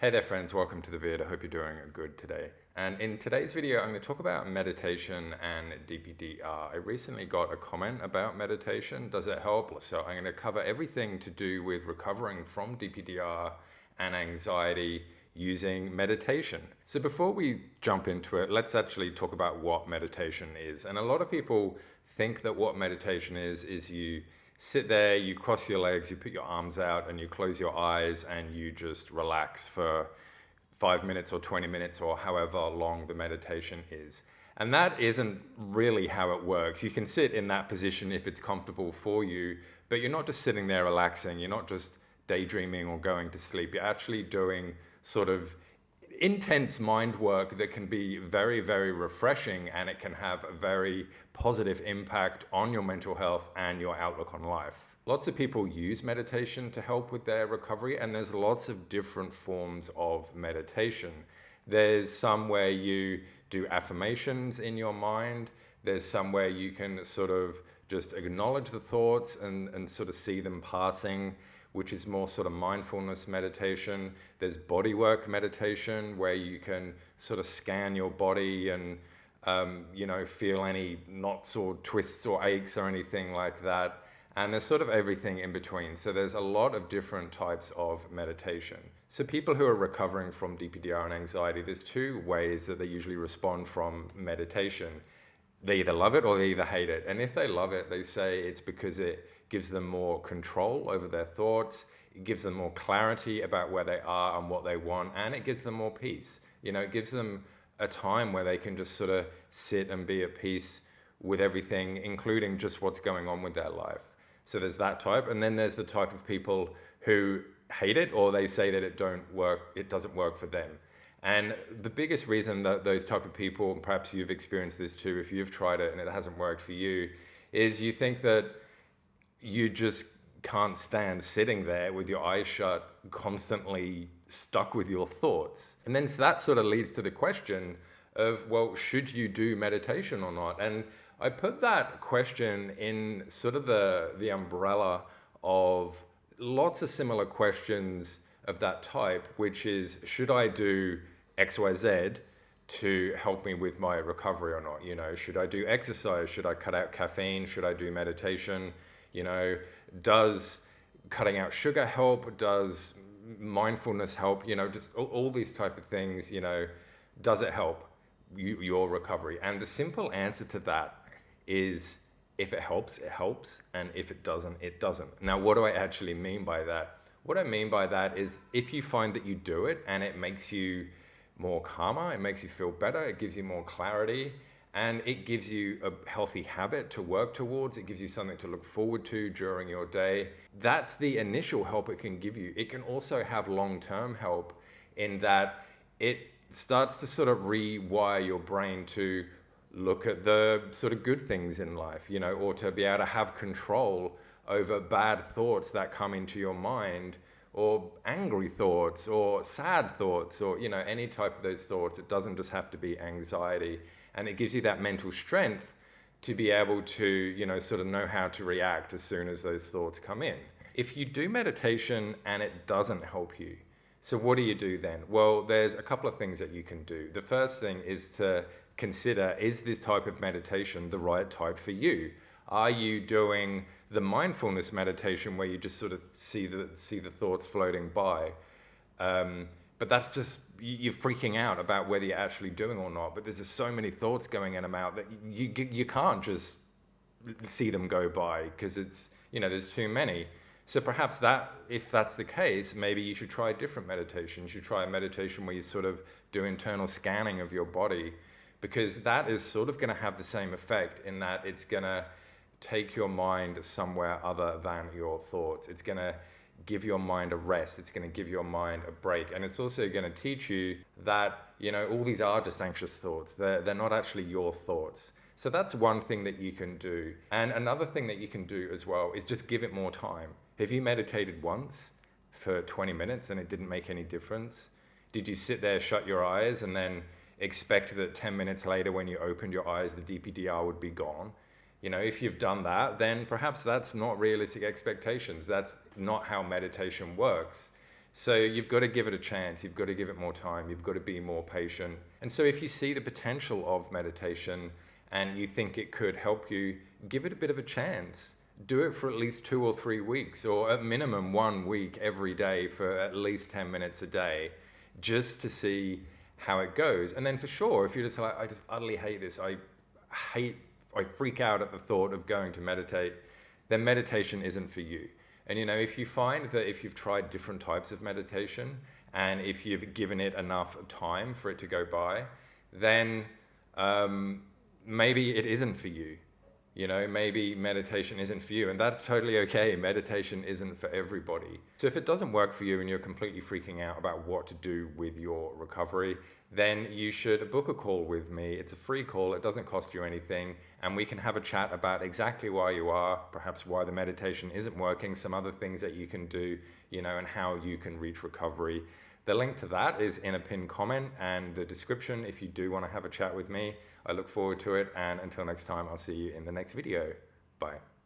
Hey there friends, welcome to the vid. I hope you're doing good today. And in today's video, I'm going to talk about meditation and DPDR. I recently got a comment about meditation. Does it help? So I'm going to cover everything to do with recovering from DPDR and anxiety using meditation. So before we jump into it, let's actually talk about what meditation is. And a lot of people think that what meditation is you sit there, you cross your legs, you put your arms out and you close your eyes and you just relax for 5 minutes or 20 minutes or however long the meditation is. And that isn't really how it works. You can sit in that position if it's comfortable for you, but you're not just sitting there relaxing. You're not just daydreaming or going to sleep. You're actually doing sort of intense mind work that can be very, very refreshing, and it can have a very positive impact on your mental health and your outlook on life. Lots of people use meditation to help with their recovery, and there's lots of different forms of meditation. There's some where you do affirmations in your mind. There's some where you can sort of just acknowledge the thoughts and sort of see them passing, which is more sort of mindfulness meditation. There's bodywork meditation where you can sort of scan your body and feel any knots or twists or aches or anything like that. And there's sort of everything in between. So there's a lot of different types of meditation. So people who are recovering from DPDR and anxiety, there's two ways that they usually respond from meditation. They either love it or they either hate it. And if they love it, they say it's because it gives them more control over their thoughts. It gives them more clarity about where they are and what they want. And it gives them more peace. It gives them a time where they can just sort of sit and be at peace with everything, including just what's going on with their life. So there's that type. And then there's the type of people who hate it, or they say that it doesn't work for them. And the biggest reason that those type of people, and perhaps you've experienced this too, if you've tried it and it hasn't worked for you, is you think that you just can't stand sitting there with your eyes shut, constantly stuck with your thoughts. And then so that sort of leads to the question of, well, should you do meditation or not? And I put that question in sort of the umbrella of lots of similar questions of that type, which is, should I do XYZ to help me with my recovery or not? Should I do exercise? Should I cut out caffeine? Should I do meditation? Does cutting out sugar help? Does mindfulness help? Just all these type of things, does it help your recovery? And the simple answer to that is, if it helps, it helps. And if it doesn't, it doesn't. Now, what do I actually mean by that? What I mean by that is, if you find that you do it and it makes you more calmer, it makes you feel better, it gives you more clarity, and it gives you a healthy habit to work towards, it gives you something to look forward to during your day, that's the initial help it can give you. It can also have long-term help in that it starts to sort of rewire your brain to look at the sort of good things in life, or to be able to have control over bad thoughts that come into your mind, or angry thoughts, or sad thoughts, or any type of those thoughts. It doesn't just have to be anxiety. And it gives you that mental strength to be able to, sort of know how to react as soon as those thoughts come in. If you do meditation and it doesn't help you, so what do you do then? Well, there's a couple of things that you can do. The first thing is to consider, is this type of meditation the right type for you? Are you doing the mindfulness meditation where you just sort of see the thoughts floating by? But that's just, you're freaking out about whether you're actually doing or not. But there's just so many thoughts going in and out that you can't just see them go by, because it's, there's too many. So perhaps if that's the case, maybe you should try a different meditation. You should try a meditation where you sort of do internal scanning of your body, because that is sort of going to have the same effect in that it's going to take your mind somewhere other than your thoughts. It's going to give your mind a rest. It's going to give your mind a break. And it's also going to teach you that, all these are just anxious thoughts. They're not actually your thoughts. So that's one thing that you can do. And another thing that you can do as well is just give it more time. Have you meditated once for 20 minutes and it didn't make any difference? Did you sit there, shut your eyes, and then expect that 10 minutes later when you opened your eyes, the DPDR would be gone? If you've done that, then perhaps that's not realistic expectations. That's not how meditation works. So you've got to give it a chance. You've got to give it more time. You've got to be more patient. And so if you see the potential of meditation and you think it could help you, give it a bit of a chance. Do it for at least 2 or 3 weeks, or at minimum 1 week every day for at least 10 minutes a day, just to see how it goes. And then for sure, if you're just like, I just utterly hate this, I freak out at the thought of going to meditate, then meditation isn't for you. And if you find that if you've tried different types of meditation and if you've given it enough time for it to go by, then maybe it isn't for you. Maybe meditation isn't for you, and that's totally okay. Meditation isn't for everybody. So if it doesn't work for you and you're completely freaking out about what to do with your recovery, then you should book a call with me. It's a free call. It doesn't cost you anything, and we can have a chat about exactly why you are, perhaps why the meditation isn't working, some other things that you can do, and how you can reach recovery. The link to that is in a pinned comment and the description if you do want to have a chat with me. I look forward to it, and until next time, I'll see you in the next video. Bye.